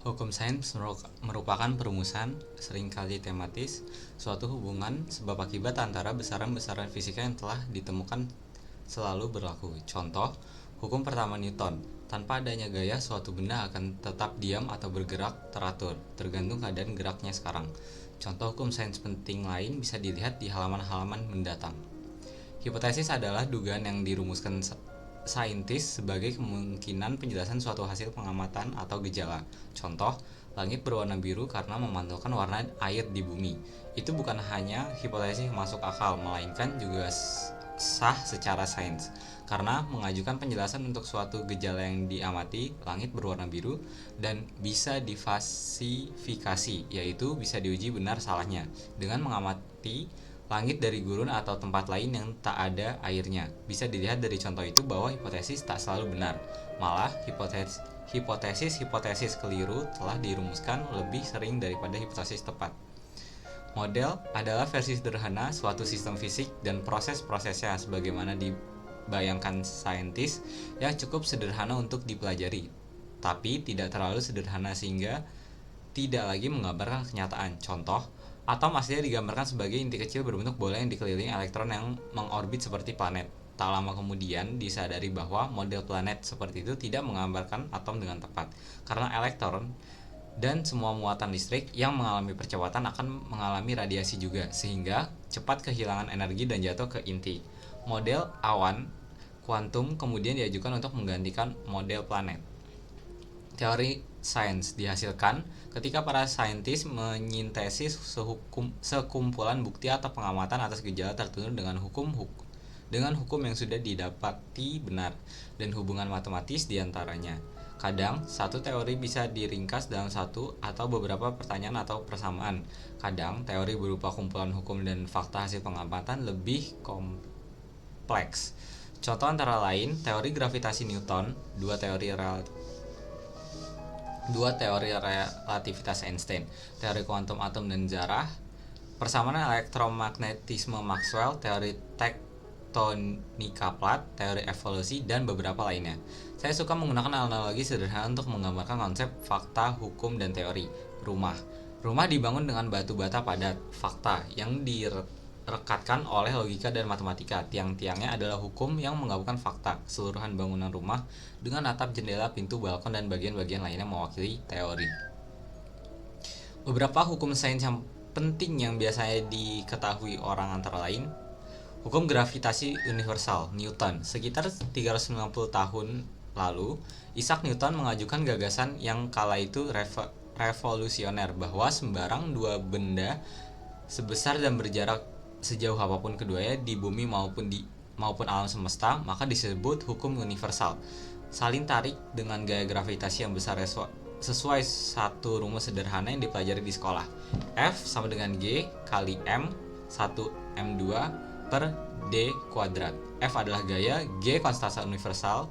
Hukum sains merupakan perumusan, seringkali tematis, suatu hubungan sebab akibat antara besaran-besaran fisika yang telah ditemukan selalu berlaku. Contoh, hukum pertama Newton. Tanpa adanya gaya, suatu benda akan tetap diam atau bergerak teratur, tergantung keadaan geraknya sekarang. Contoh hukum sains penting lain bisa dilihat di halaman-halaman mendatang. Hipotesis adalah dugaan yang dirumuskan saintis sebagai kemungkinan penjelasan suatu hasil pengamatan atau gejala. Contoh, langit berwarna biru karena memantulkan warna air di bumi. Itu bukan hanya hipotesis yang masuk akal, melainkan juga sah secara sains. Karena mengajukan penjelasan untuk suatu gejala yang diamati, langit berwarna biru, dan bisa difalsifikasi, yaitu bisa diuji benar salahnya, dengan mengamati langit dari gurun atau tempat lain yang tak ada airnya. Bisa dilihat dari contoh itu bahwa hipotesis tak selalu benar. Malah, hipotesis keliru telah dirumuskan lebih sering daripada hipotesis tepat. Model adalah versi sederhana suatu sistem fisik dan proses-prosesnya sebagaimana dibayangkan saintis yang cukup sederhana untuk dipelajari, tapi tidak terlalu sederhana sehingga tidak lagi menggambarkan kenyataan. Contoh, atom aslinya digambarkan sebagai inti kecil berbentuk bola yang dikelilingi elektron yang mengorbit seperti planet. Tak lama kemudian disadari bahwa model planet seperti itu tidak menggambarkan atom dengan tepat, karena elektron dan semua muatan listrik yang mengalami percepatan akan mengalami radiasi juga, sehingga cepat kehilangan energi dan jatuh ke inti. Model awan kuantum kemudian diajukan untuk menggantikan model planet. Teori sains dihasilkan ketika para saintis menyintesis sekumpulan bukti atau pengamatan atas gejala tertentu dengan hukum yang sudah didapati benar dan hubungan matematis diantaranya. Kadang, satu teori bisa diringkas dalam satu atau beberapa pertanyaan atau persamaan. Kadang, teori berupa kumpulan hukum dan fakta hasil pengamatan lebih kompleks. Contoh antara lain, teori gravitasi Newton, dua teori relativitas Einstein, teori kuantum atom dan zarah, persamaan elektromagnetisme Maxwell, teori tektonika plat, teori evolusi, dan beberapa lainnya. Saya suka menggunakan analogi sederhana untuk menggambarkan konsep fakta, hukum, dan teori. Rumah dibangun dengan batu bata padat, fakta, yang rekatkan oleh logika dan matematika. Tiang-tiangnya adalah hukum yang menggabungkan fakta. Keseluruhan bangunan rumah dengan atap, jendela, pintu, balkon, dan bagian-bagian lainnya mewakili teori. Beberapa hukum sains yang penting yang biasanya diketahui orang antara lain: hukum gravitasi universal Newton. Sekitar 390 tahun lalu, Isaac Newton mengajukan gagasan yang kala itu revolusioner, bahwa sembarang dua benda sebesar dan berjarak sejauh apapun keduanya di bumi maupun alam semesta, maka disebut hukum universal. Saling tarik dengan gaya gravitasi yang besar sesuai satu rumus sederhana yang dipelajari di sekolah. F sama dengan G kali M 1 M2 per D kuadrat. F adalah gaya, G konstanta universal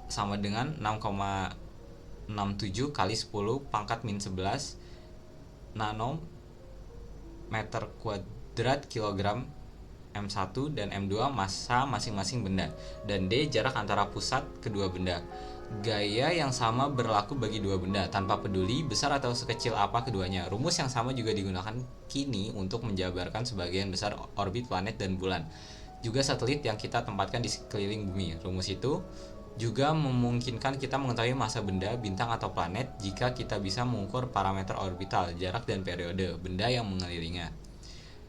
sama dengan 6,67 kali 10 pangkat min 11 nanometer kuadrat kilogram. M1 dan M2 massa masing-masing benda, dan D jarak antara pusat kedua benda. Gaya yang sama berlaku bagi dua benda, tanpa peduli besar atau sekecil apa keduanya. Rumus yang sama juga digunakan kini untuk menjabarkan sebagian besar orbit planet dan bulan, juga satelit yang kita tempatkan di sekeliling bumi. Rumus itu juga memungkinkan kita mengetahui massa benda, bintang atau planet jika kita bisa mengukur parameter orbital, jarak dan periode benda yang mengelilinginya.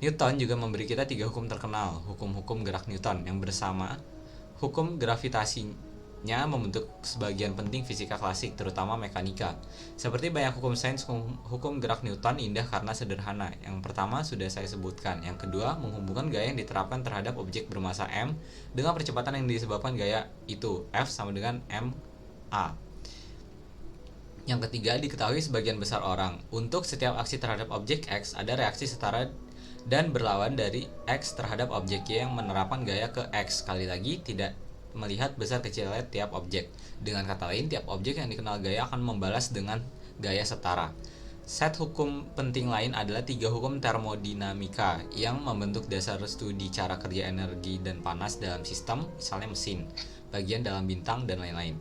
Newton juga memberi kita 3 hukum terkenal, hukum-hukum gerak Newton, yang bersama hukum gravitasinya membentuk sebagian penting fisika klasik, terutama mekanika. Seperti banyak hukum sains, hukum gerak Newton indah karena sederhana. Yang pertama sudah saya sebutkan. Yang kedua, menghubungkan gaya yang diterapkan terhadap objek bermassa m dengan percepatan yang disebabkan gaya itu, F sama dengan ma. Yang ketiga, diketahui sebagian besar orang. Untuk setiap aksi terhadap objek X, ada reaksi setara dan berlawan dari X terhadap objek Y yang menerapkan gaya ke X. Sekali lagi, tidak melihat besar kecilnya tiap objek. Dengan kata lain, tiap objek yang dikenal gaya akan membalas dengan gaya setara. Set hukum penting lain adalah 3 hukum termodinamika yang membentuk dasar studi cara kerja energi dan panas dalam sistem, misalnya mesin, bagian dalam bintang, dan lain-lain.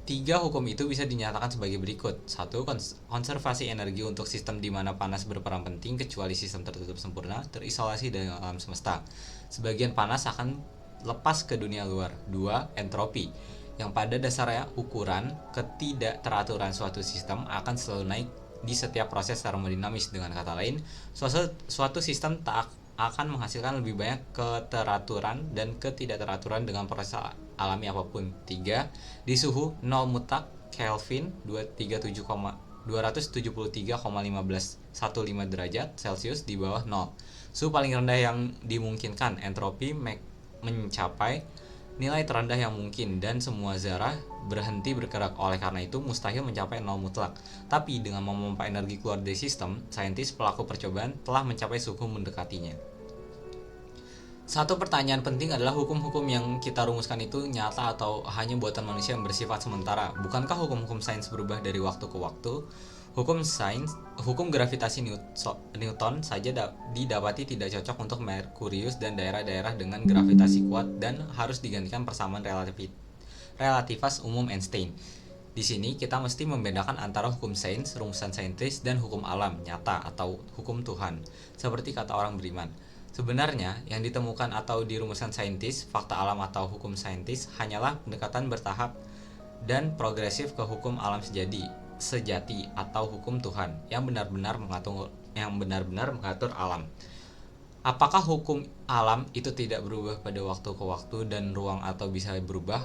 Tiga hukum itu bisa dinyatakan sebagai berikut. Satu, konservasi energi untuk sistem di mana panas berperan penting kecuali sistem tertutup sempurna, terisolasi dari alam semesta. Sebagian panas akan lepas ke dunia luar. Dua, entropi, yang pada dasarnya ukuran ketidakteraturan suatu sistem akan selalu naik di setiap proses termodinamis. Dengan kata lain, suatu sistem tak akan menghasilkan lebih banyak keteraturan dan ketidakteraturan dengan proses alami apapun. 3. Di suhu 0 mutlak Kelvin 273,1515 derajat Celcius di bawah 0. Suhu paling rendah yang dimungkinkan, entropi mencapai nilai terendah yang mungkin dan semua zarah berhenti bergerak. Oleh karena itu mustahil mencapai 0 mutlak. Tapi dengan memompa energi keluar dari sistem, saintis pelaku percobaan telah mencapai suhu mendekatinya. Satu pertanyaan penting adalah hukum-hukum yang kita rumuskan itu nyata atau hanya buatan manusia yang bersifat sementara? Bukankah hukum-hukum sains berubah dari waktu ke waktu? Hukum gravitasi Newton saja didapati tidak cocok untuk Merkurius dan daerah-daerah dengan gravitasi kuat dan harus digantikan persamaan relativitas umum Einstein. Di sini kita mesti membedakan antara hukum sains, rumusan saintis, dan hukum alam nyata atau hukum Tuhan, seperti kata orang beriman. Sebenarnya, yang ditemukan atau dirumuskan saintis, fakta alam atau hukum saintis hanyalah pendekatan bertahap dan progresif ke hukum alam sejati atau hukum Tuhan yang benar-benar mengatur alam. Apakah hukum alam itu tidak berubah pada waktu ke waktu dan ruang atau bisa berubah?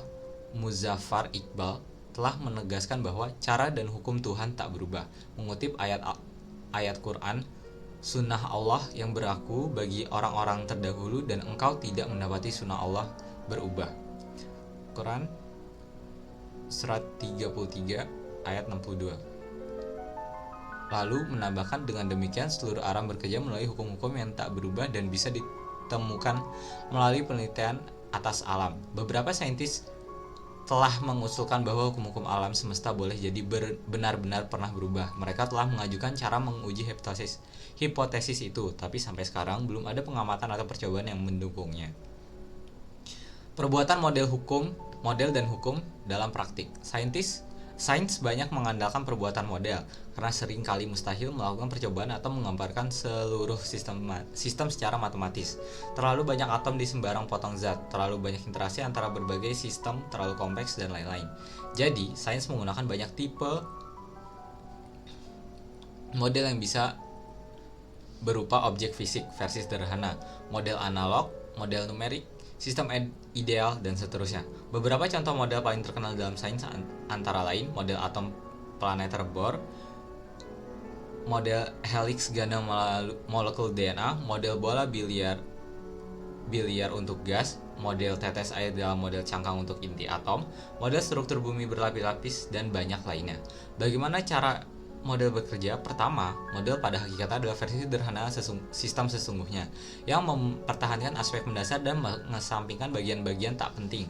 Muzaffar Iqbal telah menegaskan bahwa cara dan hukum Tuhan tak berubah. Mengutip ayat Quran, sunnah Allah yang berlaku bagi orang-orang terdahulu dan engkau tidak mendapati sunnah Allah berubah. Quran surat 33 ayat 62. Lalu menambahkan, dengan demikian seluruh alam bekerja melalui hukum-hukum yang tak berubah dan bisa ditemukan melalui penelitian atas alam. Beberapa saintis telah mengusulkan bahwa hukum-hukum alam semesta boleh jadi benar-benar pernah berubah. Mereka telah mengajukan cara menguji hipotesis itu, tapi sampai sekarang belum ada pengamatan atau percobaan yang mendukungnya. Perbuatan model dan hukum dalam praktik. Sains banyak mengandalkan perbuatan model, karena sering kali mustahil melakukan percobaan atau menggambarkan seluruh sistem secara matematis. Terlalu banyak atom di sembarang potong zat, terlalu banyak interaksi antara berbagai sistem, terlalu kompleks, dan lain-lain. Jadi, sains menggunakan banyak tipe model yang bisa berupa objek fisik versi sederhana, model analog, model numerik, sistem ideal, dan seterusnya. Beberapa contoh model paling terkenal dalam sains antara lain model atom planeter Bohr, model helix ganda molekul DNA, model bola biliar untuk gas, model tetes air dalam model cangkang untuk inti atom, model struktur bumi berlapis-lapis, dan banyak lainnya. Bagaimana cara model bekerja? Pertama, model pada hakikatnya adalah versi sederhana sistem sesungguhnya yang mempertahankan aspek mendasar dan mengesampingkan bagian-bagian tak penting.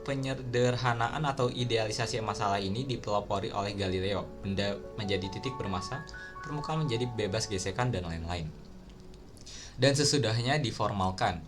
Penyederhanaan atau idealisasi masalah ini dipelopori oleh Galileo. Benda menjadi titik bermassa, permukaan menjadi bebas gesekan, dan lain-lain. Dan sesudahnya diformalkan.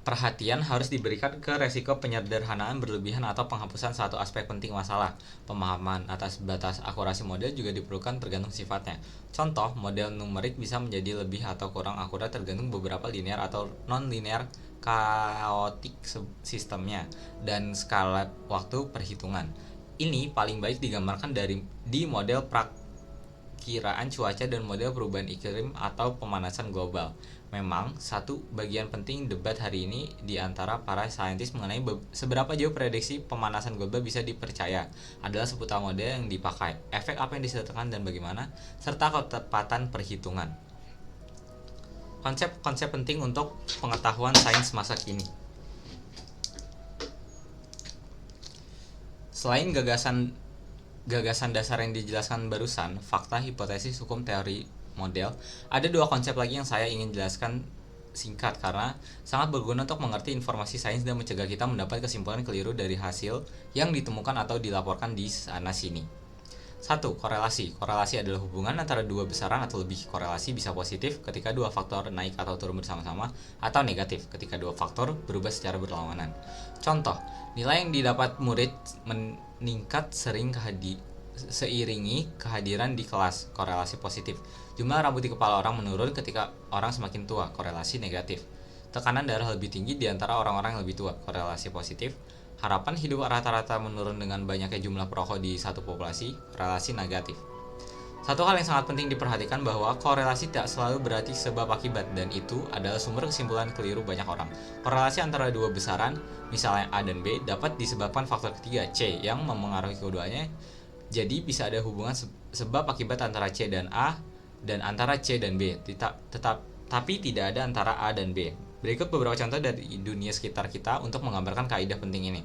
Perhatian harus diberikan ke resiko penyederhanaan berlebihan atau penghapusan satu aspek penting masalah. Pemahaman atas batas akurasi model juga diperlukan tergantung sifatnya. Contoh, model numerik bisa menjadi lebih atau kurang akurat tergantung beberapa linear atau non-linear kaotik sistemnya dan skala waktu perhitungan. Ini paling baik digambarkan di model perakiraan cuaca dan model perubahan iklim atau pemanasan global. Memang, satu bagian penting debat hari ini di antara para saintis mengenai seberapa jauh prediksi pemanasan global bisa dipercaya adalah seputar model yang dipakai, efek apa yang disertakan dan bagaimana, serta ketepatan perhitungan. Konsep-konsep penting untuk pengetahuan sains masa kini. Selain gagasan dasar yang dijelaskan barusan, fakta, hipotesis, hukum, teori, model, ada dua konsep lagi yang saya ingin jelaskan singkat karena sangat berguna untuk mengerti informasi sains dan mencegah kita mendapat kesimpulan keliru dari hasil yang ditemukan atau dilaporkan di sana-sini. 1. Korelasi. Korelasi adalah hubungan antara dua besaran atau lebih. Korelasi bisa positif ketika dua faktor naik atau turun bersama-sama, atau negatif ketika dua faktor berubah secara berlawanan. Contoh, nilai yang didapat murid meningkat seiringi kehadiran di kelas. Korelasi positif. Jumlah rambut di kepala orang menurun ketika orang semakin tua. Korelasi negatif. Tekanan darah lebih tinggi di antara orang-orang yang lebih tua. Korelasi positif. Harapan hidup rata-rata menurun dengan banyaknya jumlah perokok di satu populasi. Korelasi negatif. Satu hal yang sangat penting diperhatikan bahwa korelasi tak selalu berarti sebab akibat, dan itu adalah sumber kesimpulan keliru banyak orang. Korelasi antara dua besaran, misalnya A dan B, dapat disebabkan faktor ketiga, C, yang memengaruhi keduanya. Jadi bisa ada hubungan sebab akibat antara C dan A dan antara C dan B, tapi tidak ada antara A dan B. Berikut beberapa contoh dari dunia sekitar kita untuk menggambarkan kaidah penting ini.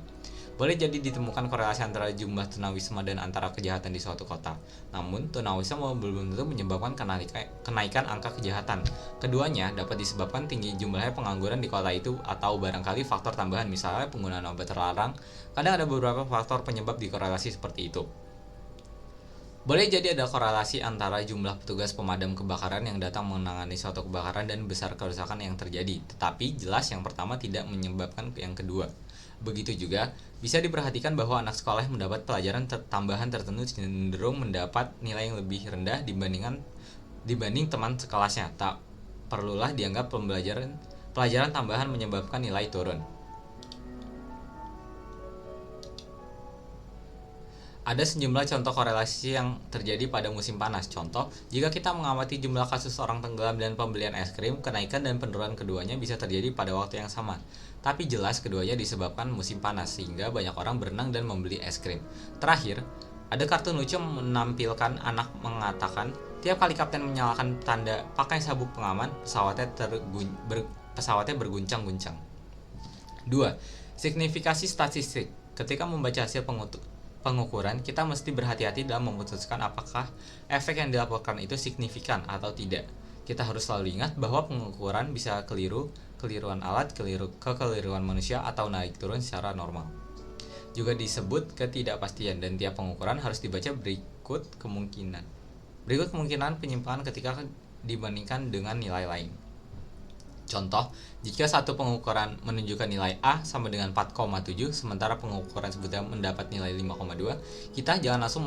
Boleh jadi ditemukan korelasi antara jumlah tunawisma dan antara kejahatan di suatu kota. Namun, tunawisma belum tentu menyebabkan kenaikan angka kejahatan. Keduanya dapat disebabkan tinggi jumlahnya pengangguran di kota itu, atau barangkali faktor tambahan, misalnya penggunaan obat terlarang. Kadang ada beberapa faktor penyebab di korelasi seperti itu. Boleh jadi ada korelasi antara jumlah petugas pemadam kebakaran yang datang menangani suatu kebakaran dan besar kerusakan yang terjadi, tetapi jelas yang pertama tidak menyebabkan yang kedua. Begitu juga, bisa diperhatikan bahwa anak sekolah yang mendapat pelajaran tambahan tertentu cenderung mendapat nilai yang lebih rendah dibanding teman sekelasnya. Tak perlulah dianggap pelajaran tambahan menyebabkan nilai turun. Ada sejumlah contoh korelasi yang terjadi pada musim panas. Contoh, jika kita mengamati jumlah kasus orang tenggelam dan pembelian es krim, kenaikan dan penurunan keduanya bisa terjadi pada waktu yang sama. Tapi jelas keduanya disebabkan musim panas, sehingga banyak orang berenang dan membeli es krim. Terakhir, ada kartun lucu menampilkan anak mengatakan, tiap kali kapten menyalakan tanda pakai sabuk pengaman, pesawatnya berguncang-guncang. 2. Signifikasi statistik. Ketika membaca hasil pengukuran, kita mesti berhati-hati dalam memutuskan apakah efek yang dilaporkan itu signifikan atau tidak. Kita harus selalu ingat bahwa pengukuran bisa keliruan alat, kekeliruan manusia, atau naik turun secara normal. Juga disebut ketidakpastian, dan tiap pengukuran harus dibaca berikut kemungkinan penyimpangan ketika dibandingkan dengan nilai lain. Contoh, jika satu pengukuran menunjukkan nilai A sama dengan 4,7, sementara pengukuran sebutnya mendapat nilai 5,2, kita jangan langsung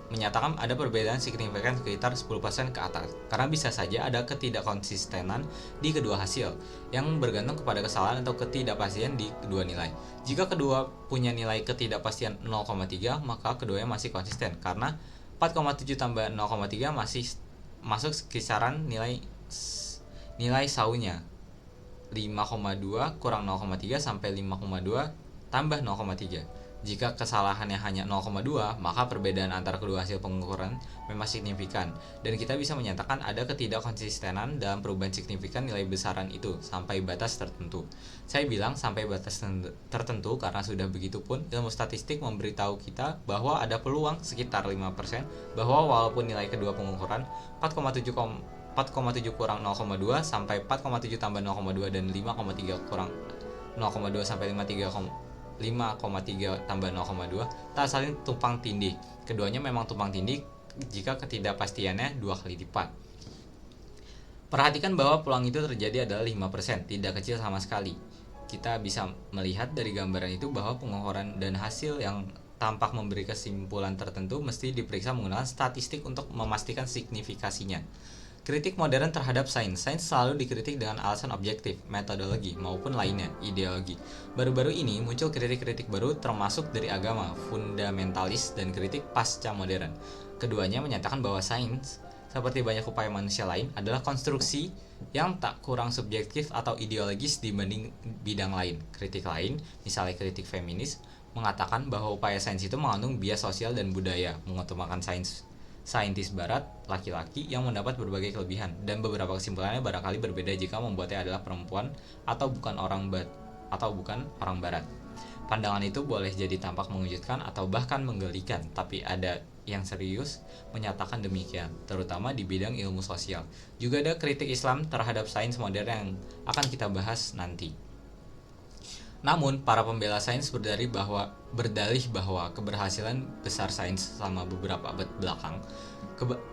menyatakan ada perbedaan signifikan sekitar 10% ke atas, karena bisa saja ada ketidakkonsistenan di kedua hasil, yang bergantung kepada kesalahan atau ketidakpastian di kedua nilai. Jika kedua punya nilai ketidakpastian 0,3, maka keduanya masih konsisten, karena 4,7 tambah 0,3 masih masuk kisaran nilai saunya. 5,2 kurang 0,3 sampai 5,2 tambah 0,3. Jika kesalahannya hanya 0,2, maka perbedaan antara kedua hasil pengukuran memang signifikan, dan kita bisa menyatakan ada ketidakkonsistenan dalam perubahan signifikan nilai besaran itu sampai batas tertentu. Saya bilang sampai batas tertentu karena sudah begitupun ilmu statistik memberitahu kita bahwa ada peluang sekitar 5% bahwa walaupun nilai kedua pengukuran 4,7 kurang 0,2 sampai 4,7 tambah 0,2 dan 5,3 kurang 0,2 sampai 5,3 tambah 0,2 tak saling tumpang tindih. Keduanya memang tumpang tindih jika ketidakpastiannya 2 kali lipat. Perhatikan bahwa peluang itu terjadi adalah 5%, tidak kecil sama sekali. Kita bisa melihat dari gambaran itu bahwa pengukuran dan hasil yang tampak memberi kesimpulan tertentu mesti diperiksa menggunakan statistik untuk memastikan signifikasinya. Kritik modern terhadap sains. Sains selalu dikritik dengan alasan objektif, metodologi, maupun lainnya, ideologi. Baru-baru ini muncul kritik-kritik baru termasuk dari agama, fundamentalis, dan kritik pasca modern. Keduanya menyatakan bahwa sains, seperti banyak upaya manusia lain, adalah konstruksi yang tak kurang subjektif atau ideologis dibanding bidang lain. Kritik lain, misalnya kritik feminis, mengatakan bahwa upaya sains itu mengandung bias sosial dan budaya, mengutamakan saintis barat, laki-laki yang mendapat berbagai kelebihan, dan beberapa kesimpulannya barangkali berbeda jika membuatnya adalah perempuan atau bukan orang barat. Pandangan itu boleh jadi tampak mengejutkan atau bahkan menggelikan, tapi ada yang serius menyatakan demikian, terutama di bidang ilmu sosial. Juga ada kritik Islam terhadap sains modern yang akan kita bahas nanti. Namun, para pembela sains berdalih bahwa keberhasilan besar sains selama beberapa abad belakang,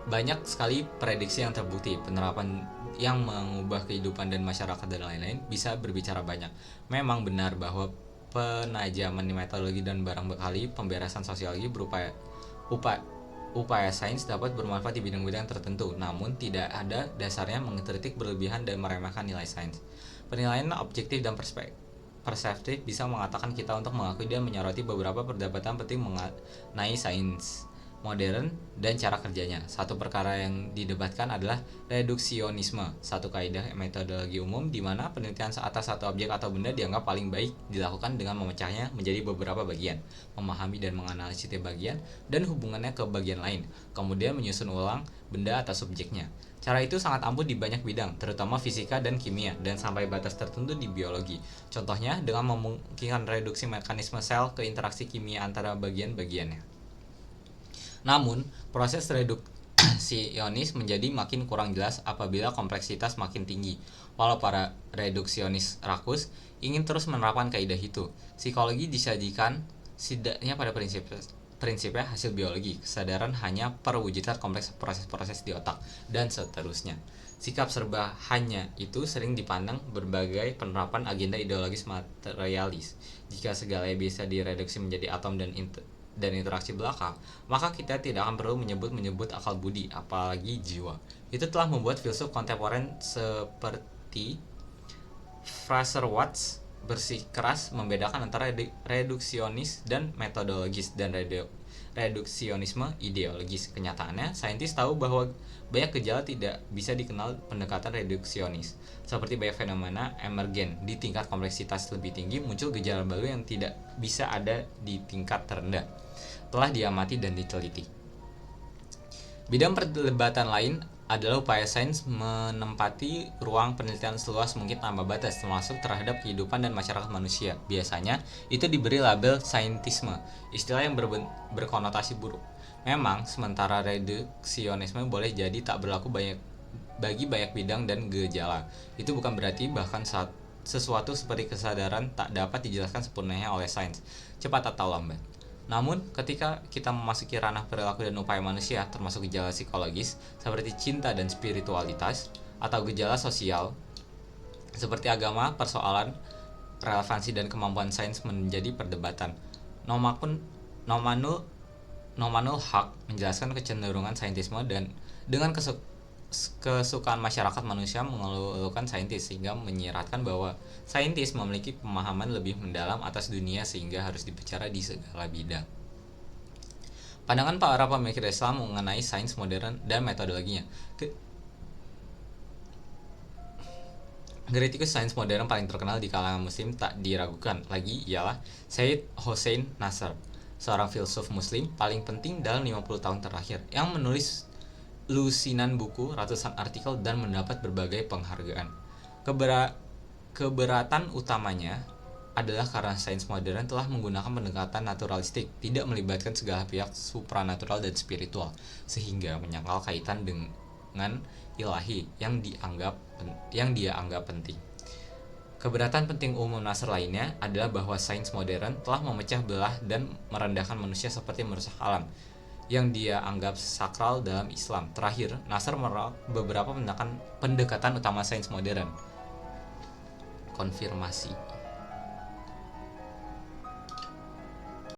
banyak sekali prediksi yang terbukti, penerapan yang mengubah kehidupan dan masyarakat dan lain-lain bisa berbicara banyak. Memang benar bahwa penajaman metodologi dan barang bekali pemberesan sosiologi upaya sains dapat bermanfaat di bidang-bidang tertentu, namun tidak ada dasarnya mengkritik berlebihan dan meremehkan nilai sains. Penilaian objektif dan perseptif bisa mengatakan kita untuk mengakui dan menyoroti beberapa perdebatan penting mengenai sains modern dan cara kerjanya. Satu perkara yang didebatkan adalah reduksionisme, satu kaidah metodologi umum di mana penelitian atas satu objek atau benda dianggap paling baik dilakukan dengan memecahnya menjadi beberapa bagian, memahami dan menganalisis setiap bagian dan hubungannya ke bagian lain, kemudian menyusun ulang benda atau subjeknya. Cara itu sangat ampuh di banyak bidang, terutama fisika dan kimia, dan sampai batas tertentu di biologi. Contohnya, dengan memungkinkan reduksi mekanisme sel ke interaksi kimia antara bagian-bagiannya. Namun, proses reduksionis menjadi makin kurang jelas apabila kompleksitas makin tinggi. Walau para reduksionis rakus ingin terus menerapkan kaidah itu, psikologi disajikan setidaknya pada prinsipnya hasil biologi, kesadaran hanya perwujudan kompleks proses-proses di otak, dan seterusnya. Sikap serba hanya itu sering dipandang berbagai penerapan agenda ideologis materialis. Jika segalanya bisa direduksi menjadi atom dan interaksi belakang, maka kita tidak akan perlu menyebut akal budi, apalagi jiwa. Itu telah membuat filsuf kontemporer seperti Fraser Watts bersikeras membedakan antara reduksionis dan metodologis dan reduksionisme ideologis. Kenyataannya, saintis tahu bahwa banyak gejala tidak bisa dikenal pendekatan reduksionis. Seperti banyak fenomena emergen di tingkat kompleksitas lebih tinggi, muncul gejala baru yang tidak bisa ada di tingkat terendah. Telah diamati dan diteliti. Bidang perdebatan lain adalah upaya sains menempati ruang penelitian seluas mungkin tanpa batas, termasuk terhadap kehidupan dan masyarakat manusia. Biasanya, itu diberi label saintisme, istilah yang berkonotasi buruk. Memang, sementara reduksionisme boleh jadi tak berlaku bagi banyak bidang dan gejala. Itu bukan berarti bahkan sesuatu seperti kesadaran tak dapat dijelaskan sempurnanya oleh sains, cepat atau lambat. Namun, ketika kita memasuki ranah perilaku dan upaya manusia, termasuk gejala psikologis seperti cinta dan spiritualitas, atau gejala sosial seperti agama, persoalan relevansi dan kemampuan sains menjadi perdebatan. Nomanul Haq menjelaskan kecenderungan saintisme dan dengan kesukaan masyarakat manusia mengeluhkan saintis, sehingga menyiratkan bahwa saintis memiliki pemahaman lebih mendalam atas dunia sehingga harus dibicara di segala bidang. Pandangan para pemikir Islam mengenai sains modern dan metodologinya. Kritikus sains modern paling terkenal di kalangan muslim tak diragukan lagi ialah Syed Hossein Nasr, seorang filsuf muslim paling penting dalam 50 tahun terakhir, yang menulis lusinan buku, ratusan artikel, dan mendapat berbagai penghargaan. Keberatan utamanya adalah karena sains modern telah menggunakan pendekatan naturalistik, tidak melibatkan segala pihak supranatural dan spiritual, sehingga menyangkal kaitan dengan ilahi yang dia anggap penting. Keberatan penting umum Nasr lainnya adalah bahwa sains modern telah memecah belah dan merendahkan manusia seperti merusak alam, yang dia anggap sakral dalam Islam. Terakhir, Nasr menolak beberapa pendekatan utama sains modern. Konfirmasi.